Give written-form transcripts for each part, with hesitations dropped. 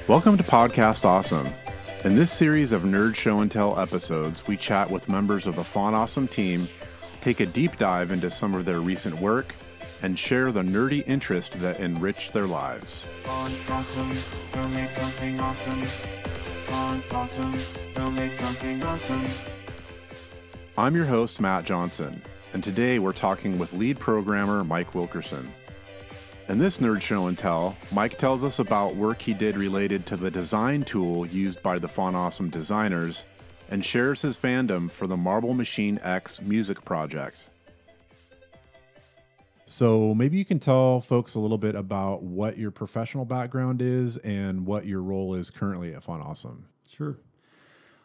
Welcome to Podcast Awesome. In this series of Nerd Show and Tell episodes, we chat with members of the Font Awesome team, take a deep dive into some of their recent work, and share the nerdy interest that enriched their lives. Font Awesome, go make something awesome. Font Awesome, go make something awesome. I'm your host, Matt Johnson, and today we're talking with lead programmer Mike Wilkerson. In this Nerd Show and Tell, Mike tells us about work he did related to the design tool used by the Font Awesome designers and shares his fandom for the Marble Machine X music project. So maybe you can tell folks a little bit about what your professional background is and what your role is currently at Font Awesome. Sure.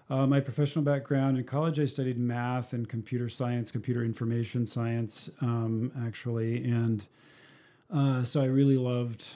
My professional background in college, I studied math and computer science, computer information science, actually, and so I really loved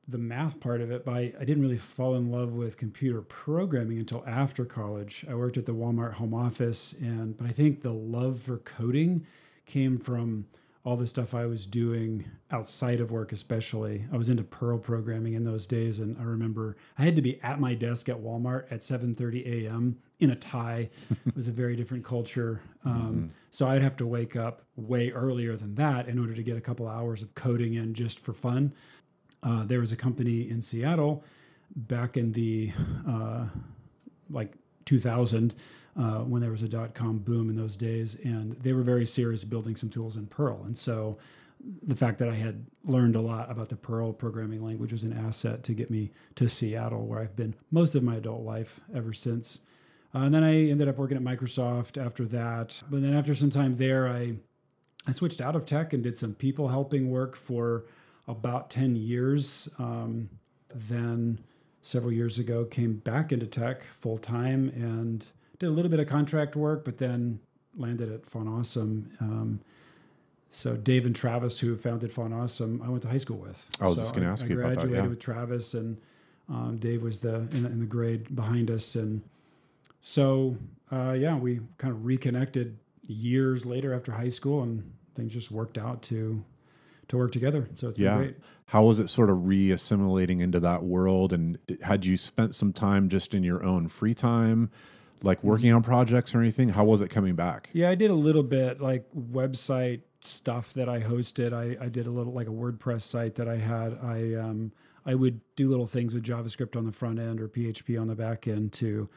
the math part of it, but I didn't really fall in love with computer programming until after college. I worked at the Walmart home office, but I think the love for coding came from all the stuff I was doing outside of work, especially. I was into Perl programming in those days, and I remember I had to be at my desk at Walmart at 7:30 a.m. in a tie. It was a very different culture. So I'd have to wake up way earlier than that in order to get a couple hours of coding in just for fun. There was a company in Seattle back in the 2000 when there was a .com boom in those days, and they were very serious building some tools in Perl. And so the fact that I had learned a lot about the Perl programming language was an asset to get me to Seattle, where I've been most of my adult life ever since. And then I ended up working at Microsoft after that. But then after some time there, I switched out of tech and did some people helping work for about 10 years. Then several years ago, came back into tech full time and did a little bit of contract work, but then landed at Font Awesome. So Dave and Travis, who founded Font Awesome, I went to high school with. I was just going to ask you about that. I graduated with Travis, and Dave was in the grade behind us. And so, we kind of reconnected years later after high school, and things just worked out to work together. So it's been great. How was it sort of re-assimilating into that world? And had you spent some time just in your own free time, like working on projects or anything? How was it coming back? Yeah, I did a little bit, like website stuff that I hosted. I did a little, like a WordPress site that I had. I would do little things with JavaScript on the front end or PHP on the back end to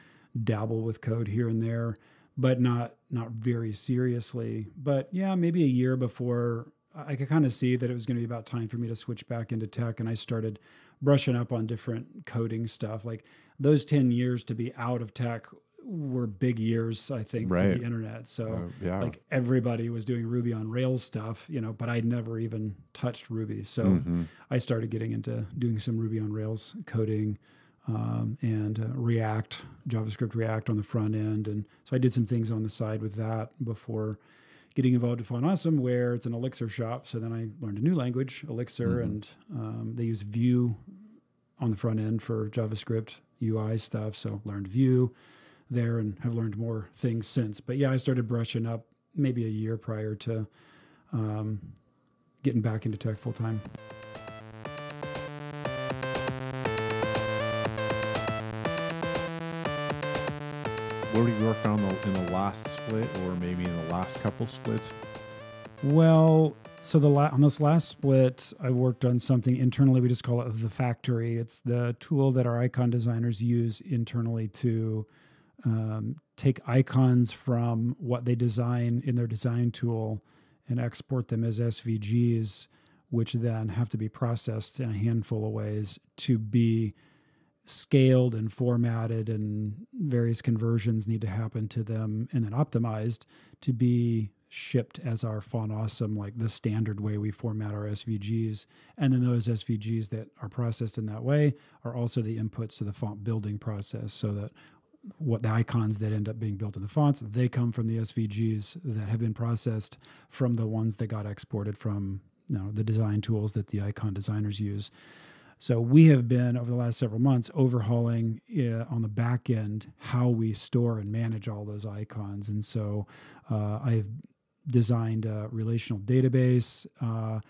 dabble with code here and there, but not very seriously. But yeah, maybe a year before, I could kind of see that it was going to be about time for me to switch back into tech, and I started brushing up on different coding stuff. Like those 10 years to be out of tech were big years, I think, for the internet. So like everybody was doing Ruby on Rails stuff, but I'd never even touched Ruby. So I started getting into doing some Ruby on Rails coding and React, JavaScript React on the front end. And so I did some things on the side with that before getting involved with Font Awesome, where it's an Elixir shop. So then I learned a new language, Elixir, and they use Vue on the front end for JavaScript UI stuff. So learned Vue there and have learned more things since. But yeah, I started brushing up maybe a year prior to getting back into tech full time. What were you working on in the last split, or maybe in the last couple splits? Well, so on this last split, I worked on something internally. We just call it the factory. It's the tool that our icon designers use internally to take icons from what they design in their design tool and export them as SVGs, which then have to be processed in a handful of ways to be scaled and formatted, and various conversions need to happen to them, and then optimized to be shipped as our Font Awesome, like the standard way we format our SVGs. And then those SVGs that are processed in that way are also the inputs to the font building process, so that what the icons that end up being built in the fonts, they come from the SVGs that have been processed from the ones that got exported from the design tools that the icon designers use. So we have been, over the last several months, overhauling on the back end how we store and manage all those icons. And so I've designed a relational database, and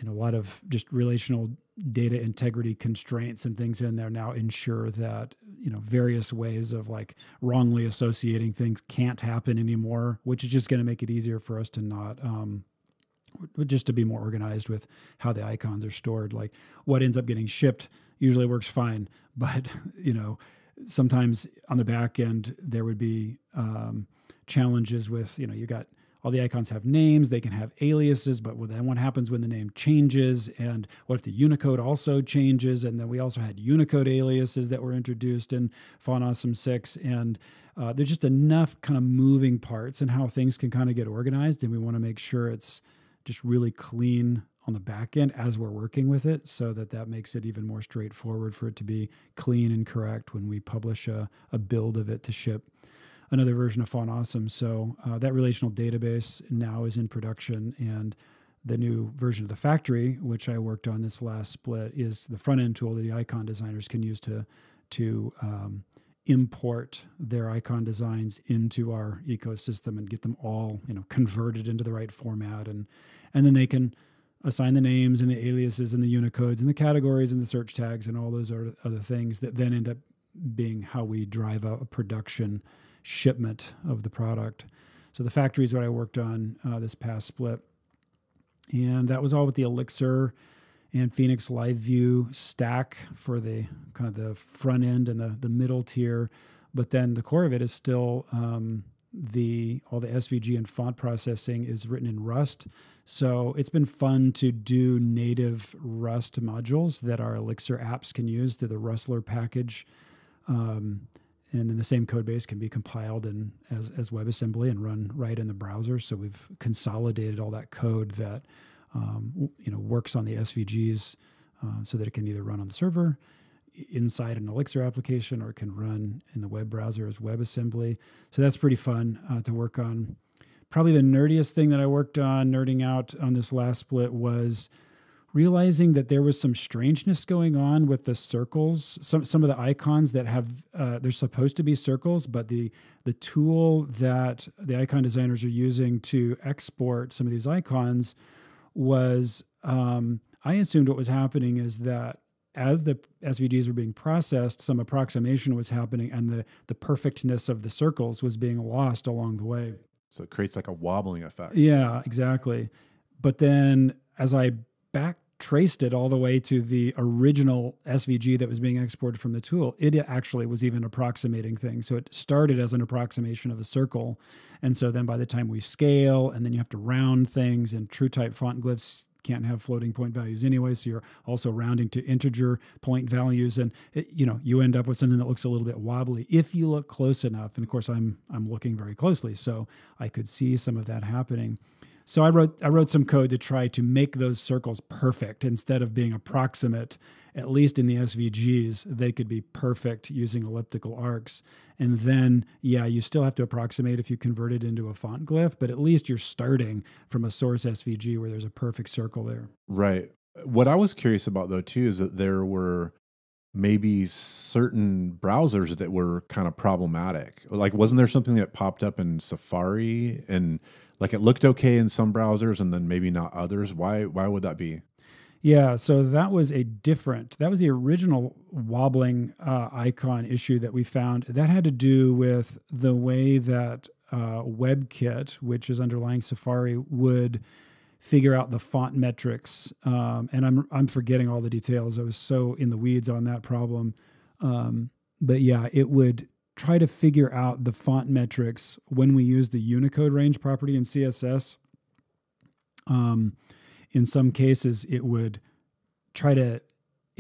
a lot of just relational data integrity constraints and things in there now ensure that, various ways of like wrongly associating things can't happen anymore, which is just going to make it easier for us to not, just to be more organized with how the icons are stored. Like what ends up getting shipped usually works fine, but sometimes on the back end there would be challenges with, you got all the icons have names, they can have aliases, but then what happens when the name changes? And what if the Unicode also changes? And then we also had Unicode aliases that were introduced in Font Awesome 6. And there's just enough kind of moving parts and how things can kind of get organized. And we want to make sure it's just really clean on the back end as we're working with it, so that makes it even more straightforward for it to be clean and correct when we publish a build of it to ship another version of Font Awesome. So that relational database now is in production, and the new version of the factory, which I worked on this last split, is the front end tool that the icon designers can use to import their icon designs into our ecosystem and get them all converted into the right format, and then they can assign the names and the aliases and the Unicodes and the categories and the search tags and all those other things that then end up being how we drive a production shipment of the product. So the factory is what I worked on this past split. And that was all with the Elixir and Phoenix Live View stack for the kind of the front end and the middle tier. But then the core of it is still all the SVG and font processing is written in Rust. So it's been fun to do native Rust modules that our Elixir apps can use through the Rustler package. And then the same code base can be compiled as WebAssembly and run right in the browser. So we've consolidated all that code that works on the SVGs so that it can either run on the server inside an Elixir application, or it can run in the web browser as WebAssembly. So that's pretty fun to work on. Probably the nerdiest thing that I worked on, nerding out on this last split, was realizing that there was some strangeness going on with the circles. Some of the icons that have, they're supposed to be circles, but the tool that the icon designers are using to export some of these icons was, I assumed what was happening is that as the SVGs were being processed, some approximation was happening, and the perfectness of the circles was being lost along the way. So it creates like a wobbling effect. Yeah, exactly. But then as I back traced it all the way to the original SVG that was being exported from the tool, it actually was even approximating things. So it started as an approximation of a circle. And so then by the time we scale, and then you have to round things, and true type font glyphs can't have floating point values anyway, so you're also rounding to integer point values, and you end up with something that looks a little bit wobbly if you look close enough. And of course I'm looking very closely, so I could see some of that happening. So I wrote some code to try to make those circles perfect. Instead of being approximate, at least in the SVGs, they could be perfect using elliptical arcs. And then, yeah, you still have to approximate if you convert it into a font glyph, but at least you're starting from a source SVG where there's a perfect circle there. Right. What I was curious about, though, too, is that there were maybe certain browsers that were kind of problematic. Like, wasn't there something that popped up in Safari and like it looked okay in some browsers and then maybe not others? Why would that be? Yeah, so that was the original wobbling icon issue that we found. That had to do with the way that WebKit, which is underlying Safari, would figure out the font metrics. And I'm forgetting all the details. I was so in the weeds on that problem. But yeah, it would try to figure out the font metrics when we use the Unicode range property in CSS. In some cases, it would try to,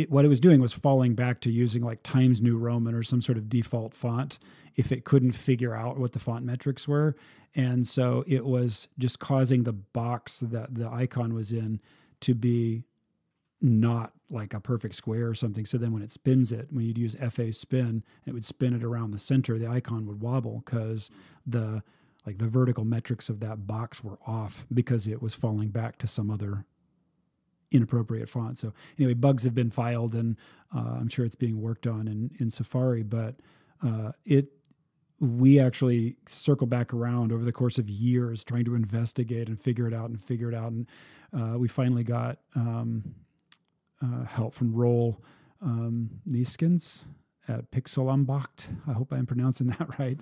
what it was doing was falling back to using like Times New Roman or some sort of default font if it couldn't figure out what the font metrics were. And so it was just causing the box that the icon was in to be not like a perfect square or something. So then when it spins it, when you'd use FA spin, it would spin it around the center, the icon would wobble because the vertical metrics of that box were off because it was falling back to some other inappropriate font. So anyway, bugs have been filed, and I'm sure it's being worked on in Safari, but it we actually circle back around over the course of years trying to investigate and figure it out. And we finally got help from Roel Nieskens at Pixelambacht. I hope I'm pronouncing that right.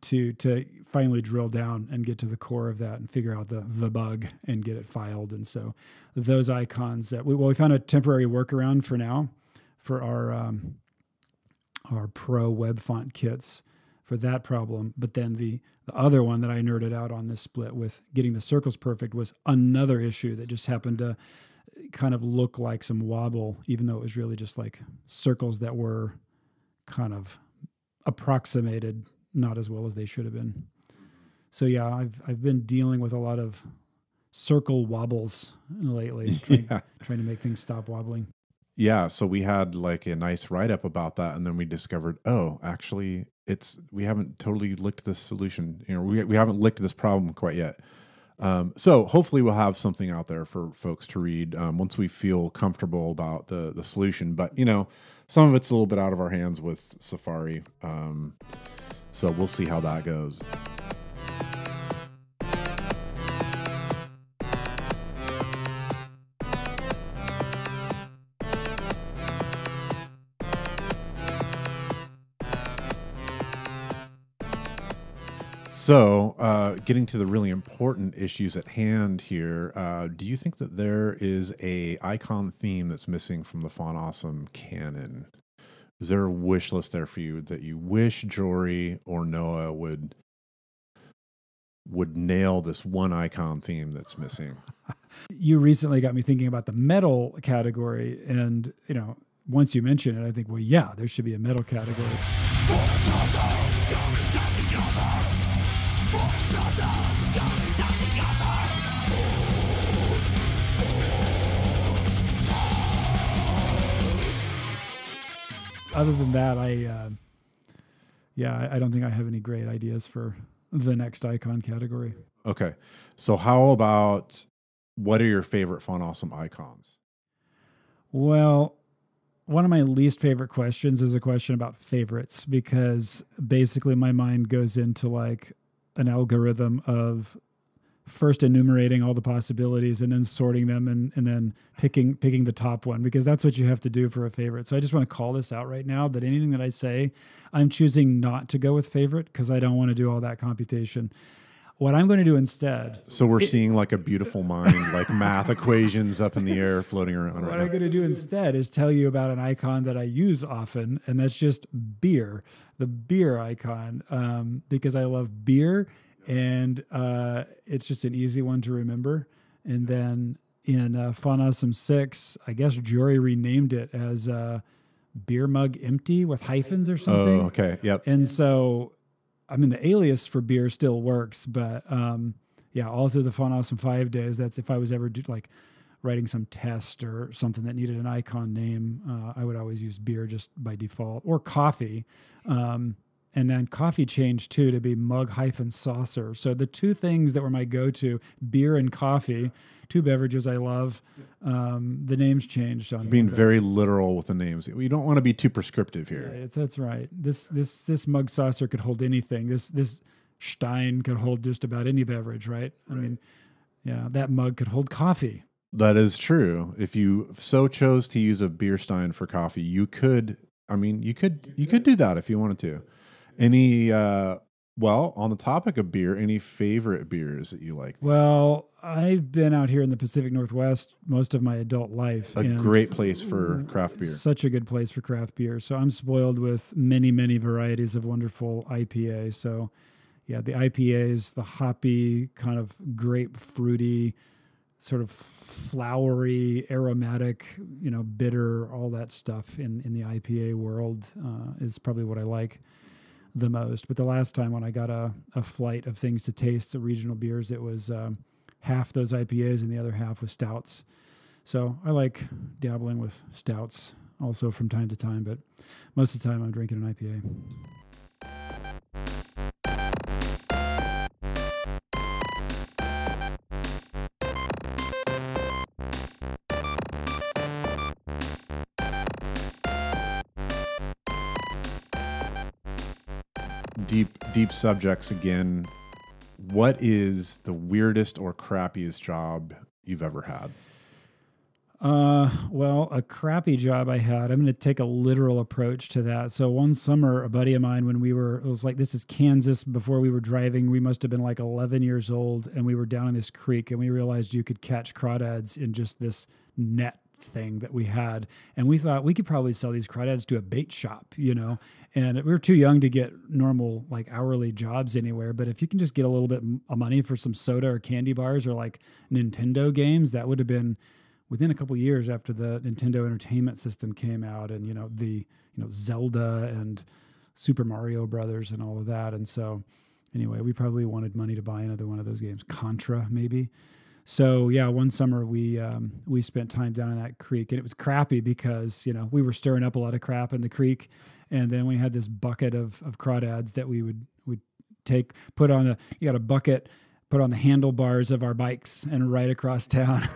To finally drill down and get to the core of that and figure out the bug and get it filed. And so those icons that we found a temporary workaround for now for our pro web font kits for that problem. But then the other one that I nerded out on this split with getting the circles perfect was another issue that just happened to kind of look like some wobble, even though it was really just like circles that were kind of approximated not as well as they should have been. So yeah, I've been dealing with a lot of circle wobbles lately, trying to make things stop wobbling. Yeah, so we had like a nice write-up about that, and then we discovered, actually, we haven't totally licked this solution. We haven't licked this problem quite yet. So hopefully we'll have something out there for folks to read once we feel comfortable about the solution. But some of it's a little bit out of our hands with Safari, so we'll see how that goes. So, getting to the really important issues at hand here, do you think that there is a icon theme that's missing from the Font Awesome canon? Is there a wish list there for you that you wish Jory or Noah would nail this one icon theme that's missing? You recently got me thinking about the metal category, and once you mention it, I think, well, yeah, there should be a metal category. Other than that, I don't think I have any great ideas for the next icon category. Okay. So how about, what are your favorite Font Awesome icons? Well, one of my least favorite questions is a question about favorites, because basically my mind goes into like an algorithm of first enumerating all the possibilities and then sorting them and then picking the top one, because that's what you have to do for a favorite. So I just want to call this out right now that anything that I say, I'm choosing not to go with favorite because I don't want to do all that computation. What I'm going to do instead. So we're seeing like a beautiful mind, like math equations up in the air floating around. What I'm going to do instead is tell you about an icon that I use often, and that's just beer, the beer icon, because I love beer. And it's just an easy one to remember. And then in Font Awesome 6, I guess Jory renamed it as Beer Mug Empty with hyphens or something. Oh, okay. Yep. And so, I mean, the alias for beer still works, but all through the Font Awesome 5 days, that's if I was ever writing some test or something that needed an icon name, I would always use beer just by default, or coffee. And then coffee changed too to be mug-saucer. So the two things that were my go-to, beer and coffee, two beverages I love, the names changed. Being very literal with the names. You don't want to be too prescriptive here. Yeah, that's right. This mug saucer could hold anything. This Stein could hold just about any beverage, right? I mean, yeah, that mug could hold coffee. That is true. If you so chose to use a beer stein for coffee, you could do that if you wanted to. Any, on the topic of beer, any favorite beers that you like? Well, I've been out here in the Pacific Northwest most of my adult life. A great place for craft beer. Such a good place for craft beer. So I'm spoiled with many, many varieties of wonderful IPA. So yeah, the IPAs, the hoppy, kind of grapefruity, sort of flowery, aromatic, bitter, all that stuff in the IPA world is probably what I like the most. But the last time when I got a flight of things to taste, the regional beers, it was half those IPAs and the other half was stouts. So I like dabbling with stouts also from time to time, but most of the time I'm drinking an IPA. deep subjects again. What is the weirdest or crappiest job you've ever had? Well, a crappy job I had, I'm going to take a literal approach to that. So one summer, a buddy of mine, it was like, this is Kansas, before we were driving, we must have been like 11 years old, and we were down in this creek, and we realized you could catch crawdads in just this net thing that we had. And we thought we could probably sell these crawdads to a bait shop, and we were too young to get normal, like, hourly jobs anywhere. But if you can just get a little bit of money for some soda or candy bars or like Nintendo games, that would have been within a couple of years after the Nintendo Entertainment System came out, and Zelda and Super Mario Brothers and all of that. And so anyway, we probably wanted money to buy another one of those games, Contra maybe. So yeah, one summer we spent time down in that creek, and it was crappy because we were stirring up a lot of crap in the creek, and then we had this bucket of crawdads that we would take, put on a bucket, put on the handlebars of our bikes and ride across town,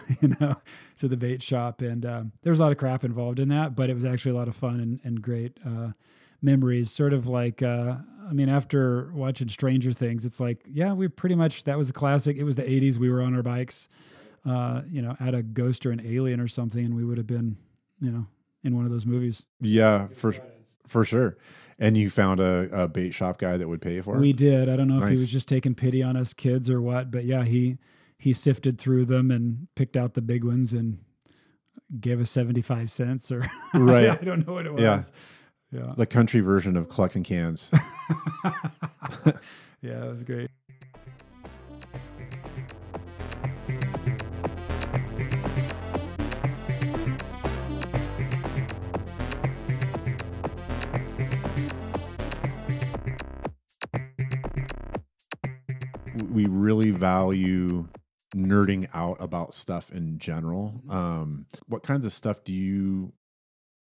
to the bait shop. And there was a lot of crap involved in that, but it was actually a lot of fun and great memories. Sort of like, after watching Stranger Things, it's like, yeah, that was a classic. It was the 80s. We were on our bikes, at a ghost or an alien or something, and we would have been, in one of those movies. Yeah, for sure. And you found a bait shop guy that would pay for it? We did. I don't know if he was just taking pity on us kids or what, but yeah, he sifted through them and picked out the big ones and gave us 75 cents or right. I don't know what it was. Yeah. The country version of collecting cans. Yeah, it was great. We really value nerding out about stuff in general. What kinds of stuff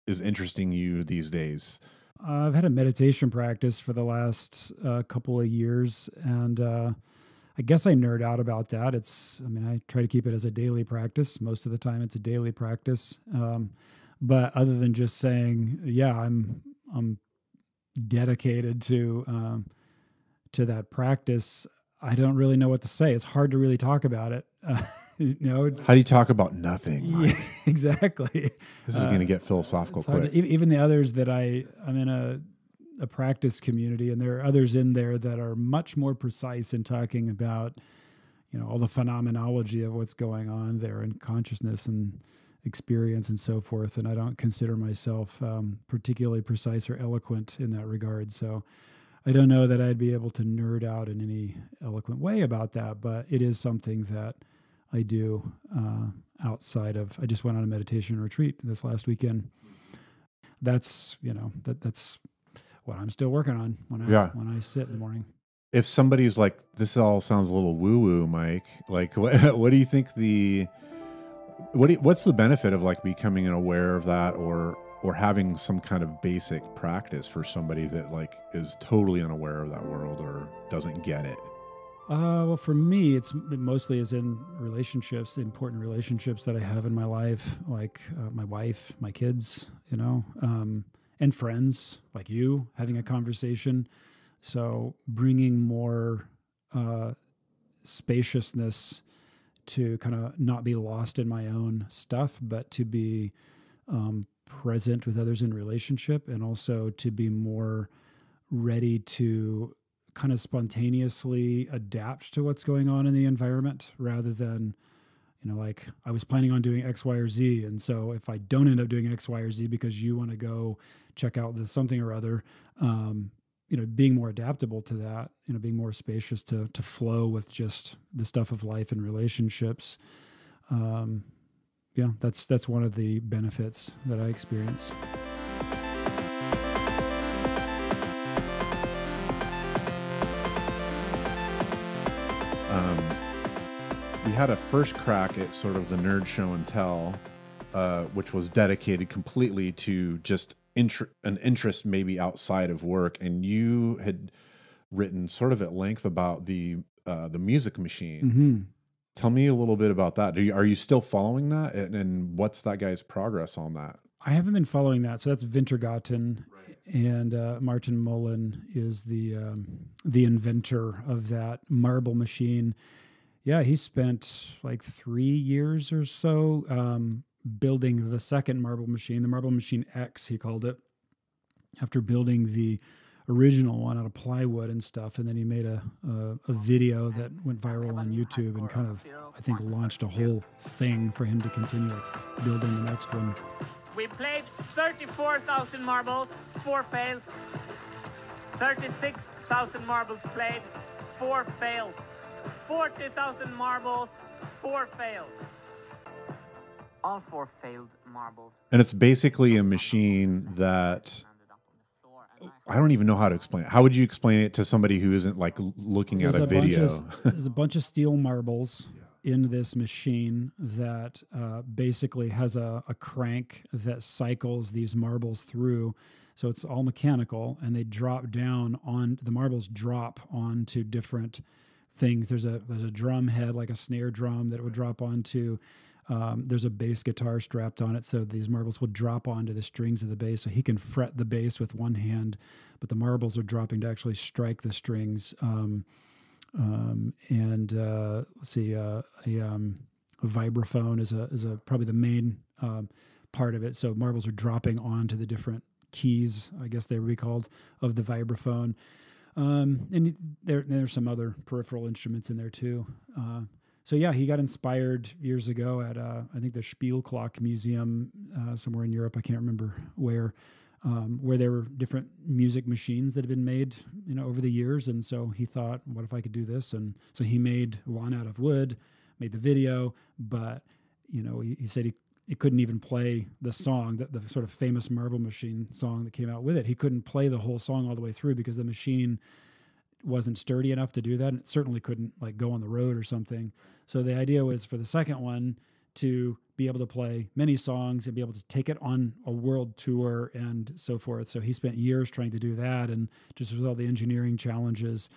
is interesting you these days? I've had a meditation practice for the last couple of years, and I guess I nerd out about that. I try to keep it as a daily practice. Most of the time it's a daily practice. But other than just saying, yeah, I'm dedicated to that practice, I don't really know what to say. It's hard to really talk about it. How do you talk about nothing? Yeah, exactly. This is going to get philosophical quick. Even the others that I'm in a practice community, and there are others in there that are much more precise in talking about, all the phenomenology of what's going on there and consciousness and experience and so forth. And I don't consider myself particularly precise or eloquent in that regard. So I don't know that I'd be able to nerd out in any eloquent way about that, but it is something that I do outside of. I just went on a meditation retreat this last weekend. That's that's what I'm still working on when I sit in the morning. If somebody's like, this all sounds a little woo woo, Mike, like what do you think what's the benefit of like becoming aware of that or having some kind of basic practice for somebody that like is totally unaware of that world or doesn't get it? Well, for me, it mostly is in relationships, important relationships that I have in my life, like my wife, my kids, and friends like you, having a conversation. So bringing more spaciousness to kind of not be lost in my own stuff, but to be present with others in relationship, and also to be more ready to kind of spontaneously adapt to what's going on in the environment, rather than, like, I was planning on doing X, Y, or Z. And so if I don't end up doing X, Y, or Z because you want to go check out something or other, being more adaptable to that, being more spacious to flow with just the stuff of life and relationships. That's one of the benefits that I experience. We had a first crack at sort of the nerd show and tell, which was dedicated completely to just an interest maybe outside of work. And you had written sort of at length about the music machine. Mm-hmm. Tell me a little bit about that. Are you still following that? And what's that guy's progress on that? I haven't been following that. So that's Wintergatan, and Martin Mullen is the inventor of that marble machine. Yeah, he spent like 3 years or so building the second marble machine, the Marble Machine X, he called it, after building the original one out of plywood and stuff. And then he made a video that went viral on YouTube and kind of, I think, launched a whole thing for him to continue building the next one. We played 34,000 marbles, 4 failed. 36,000 marbles played, 4 failed. 40,000 marbles, 4 fails. All 4 failed marbles. And it's basically a machine that I don't even know how to explain it. How would you explain it to somebody who isn't like looking at a video? There's a bunch of steel marbles in this machine that basically has a crank that cycles these marbles through. So it's all mechanical, and they drop down on the marbles drop onto different things. There's a drum head, like a snare drum, that it would drop onto. There's a bass guitar strapped on it, so these marbles will drop onto the strings of the bass. So he can fret the bass with one hand, but the marbles are dropping to actually strike the strings. Let's see, a vibraphone is probably the main part of it. So marbles are dropping onto the different keys, I guess they would be called, of the vibraphone. And there's some other peripheral instruments in there too. So yeah, he got inspired years ago at I think the Spielclock Museum somewhere in Europe. I can't remember where there were different music machines that had been made, over the years. And so he thought, what if I could do this? And so he made one out of wood, made the video, but he said he couldn't even play the song, the sort of famous Marble Machine song that came out with it. He couldn't play the whole song all the way through because the machine wasn't sturdy enough to do that, and it certainly couldn't like go on the road or something. So the idea was for the second one to be able to play many songs and be able to take it on a world tour and so forth. So he spent years trying to do that, and just with all the engineering challenges,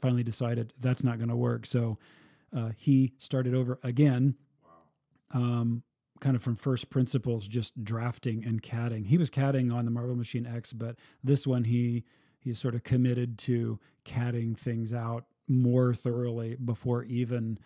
finally decided that's not going to work. So he started over again, kind of from first principles, just drafting and CADing. He was CADing on the Marble Machine X, but this one he's sort of committed to CADing things out more thoroughly before even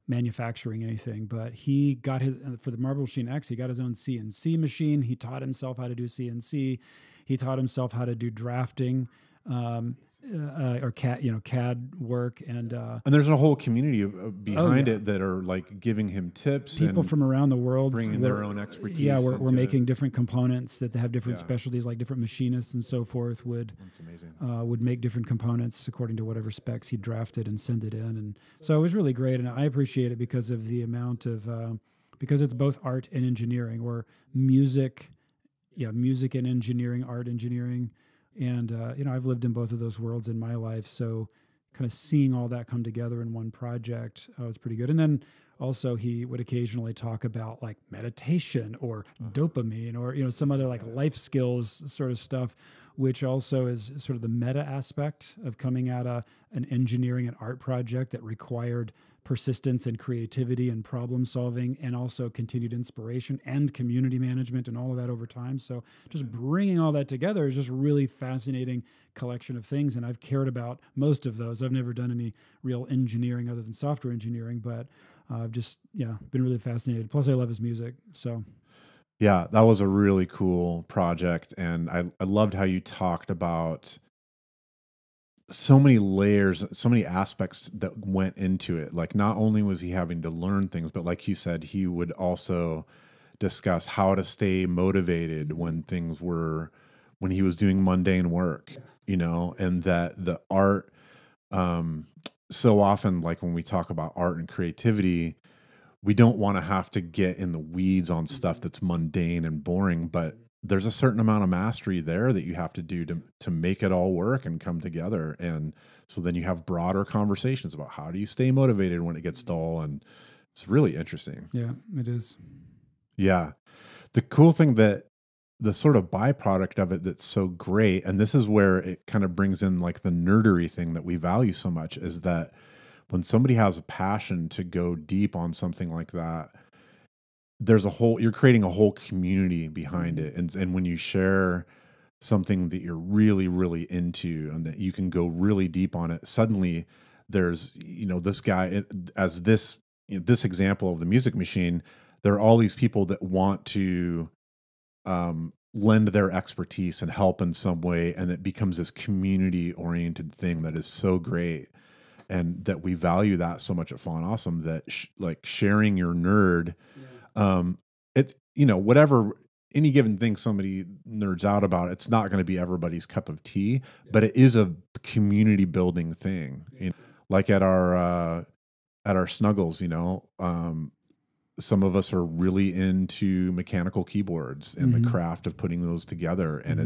manufacturing anything. But he got for the Marble Machine X, he got his own CNC machine. He taught himself how to do CNC. He taught himself how to do drafting, or CAD work, and there's a whole community behind it that are like giving him tips. People and from around the world bringing their own expertise. Yeah, we're making different components that they have different specialties, like different machinists and so forth That's amazing. Would make different components according to whatever specs he drafted and send it in. And so it was really great, and I appreciate it because of the amount of because it's both art and engineering, or music and engineering, art engineering. And, I've lived in both of those worlds in my life. So kind of seeing all that come together in one project was pretty good. And then also he would occasionally talk about like meditation or dopamine or, some other like life skills sort of stuff, which also is sort of the meta aspect of coming at an engineering and art project that required persistence and creativity and problem solving, and also continued inspiration and community management and all of that over time. So just bringing all that together is just really fascinating collection of things. And I've cared about most of those. I've never done any real engineering other than software engineering, but I've just, been really fascinated. Plus I love his music. So yeah, that was a really cool project. And I loved how you talked about so many layers, so many aspects that went into it. Like not only was he having to learn things, but like you said, he would also discuss how to stay motivated when he was doing mundane work, and that the art, so often, like when we talk about art and creativity, we don't want to have to get in the weeds on stuff that's mundane and boring, but there's a certain amount of mastery there that you have to do to make it all work and come together. And so then you have broader conversations about how do you stay motivated when it gets dull. And it's really interesting. Yeah, it is. Yeah. The cool thing that the sort of byproduct of it that's so great, and this is where it kind of brings in like the nerdery thing that we value so much, is that when somebody has a passion to go deep on something like that, you're creating a whole community behind it. And when you share something that you're really, really into and that you can go really deep on it, suddenly there's, this guy, as this example of the music machine, there are all these people that want to lend their expertise and help in some way. And it becomes this community oriented thing that is so great. And that we value that so much at Fawn Awesome, that like sharing your nerd, whatever, any given thing somebody nerds out about, it's not going to be everybody's cup of tea, but it is a community building thing. Like at our Snuggles, some of us are really into mechanical keyboards and the craft of putting those together. And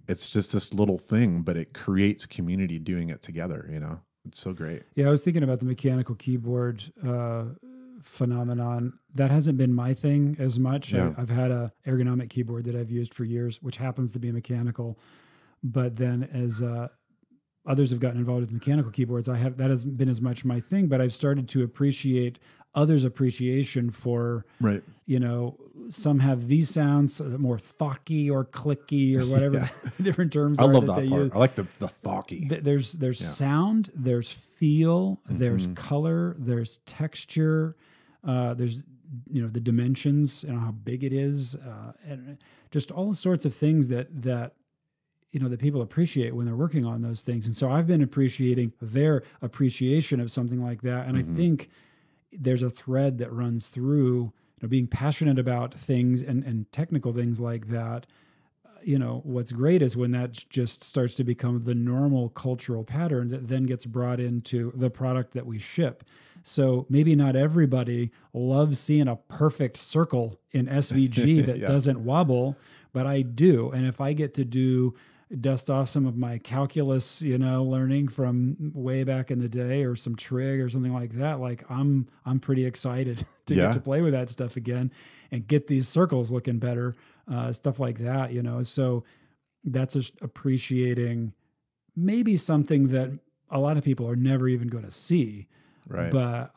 it's just this little thing, but it creates community doing it together. It's so great. Yeah. I was thinking about the mechanical keyboard phenomenon. That hasn't been my thing as much. Yeah. I've had a ergonomic keyboard that I've used for years, which happens to be mechanical. But then as others have gotten involved with mechanical keyboards, that hasn't been as much my thing, but I've started to appreciate others' appreciation for, right. Some have these sounds more thocky or clicky or whatever the different terms I are. love that that they part. use. I like the thocky. There's sound, there's feel, there's color, there's texture, there's the dimensions, how big it is, and just all sorts of things that people appreciate when they're working on those things. And so I've been appreciating their appreciation of something like that. And I think there's a thread that runs through, being passionate about things and technical things like that. What's great is when that just starts to become the normal cultural pattern that then gets brought into the product that we ship. So maybe not everybody loves seeing a perfect circle in SVG that doesn't wobble, but I do. And if I get to dust off some of my calculus, learning from way back in the day, or some trig or something like that, like I'm pretty excited to get to play with that stuff again and get these circles looking better, stuff like that, So that's just appreciating maybe something that a lot of people are never even going to see. Right. But,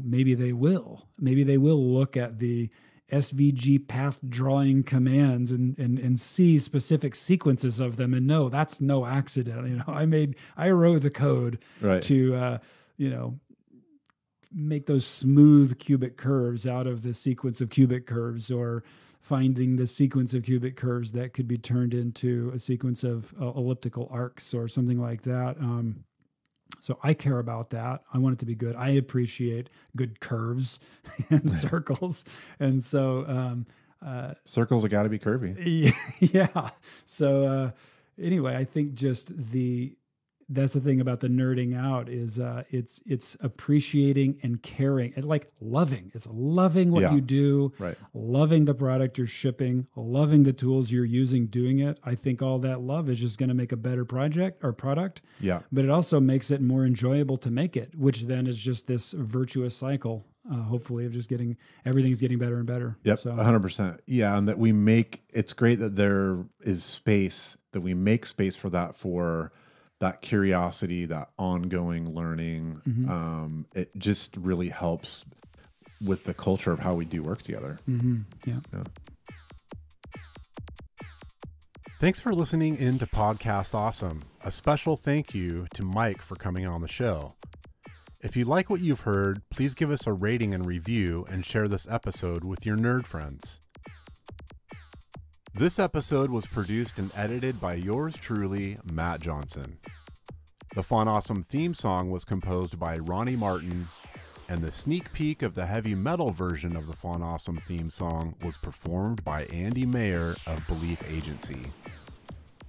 maybe they will. Maybe they will look at the SVG path drawing commands and see specific sequences of them and know that's no accident. I wrote the code to, make those smooth cubic curves out of the sequence of cubic curves, or finding the sequence of cubic curves that could be turned into a sequence of elliptical arcs or something like that. So I care about that. I want it to be good. I appreciate good curves and circles. And so circles have got to be curvy. Yeah. So anyway, I think just that's the thing about the nerding out is it's appreciating and caring and like loving. It's loving what you do, loving the product you're shipping, loving the tools you're using doing it. I think all that love is just going to make a better project or product. Yeah. But it also makes it more enjoyable to make it, which then is just this virtuous cycle, hopefully, of just everything's getting better and better. Yep, so 100%. Yeah, and that it's great that there is space, that we make space for that curiosity, that ongoing learning. It just really helps with the culture of how we do work together. Yeah. Thanks for listening in to Podcast Awesome. A special thank you to Mike for coming on the show. If you like what you've heard, please give us a rating and review and share this episode with your nerd friends. This episode was produced and edited by yours truly, Matt Johnson. The Fawn Awesome theme song was composed by Ronnie Martin, and the sneak peek of the heavy metal version of the Fawn Awesome theme song was performed by Andy Mayer of Belief Agency.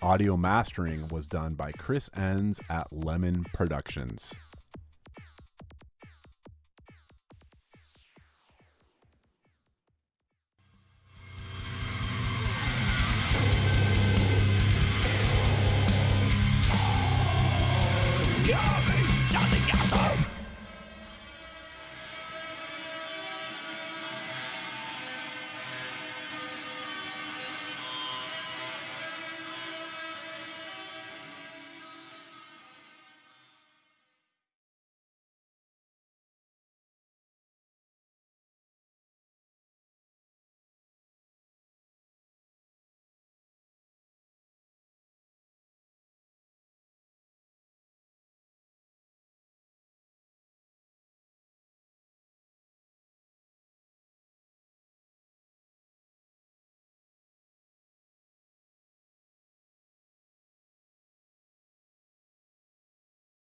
Audio mastering was done by Chris Enns at Lemon Productions. God!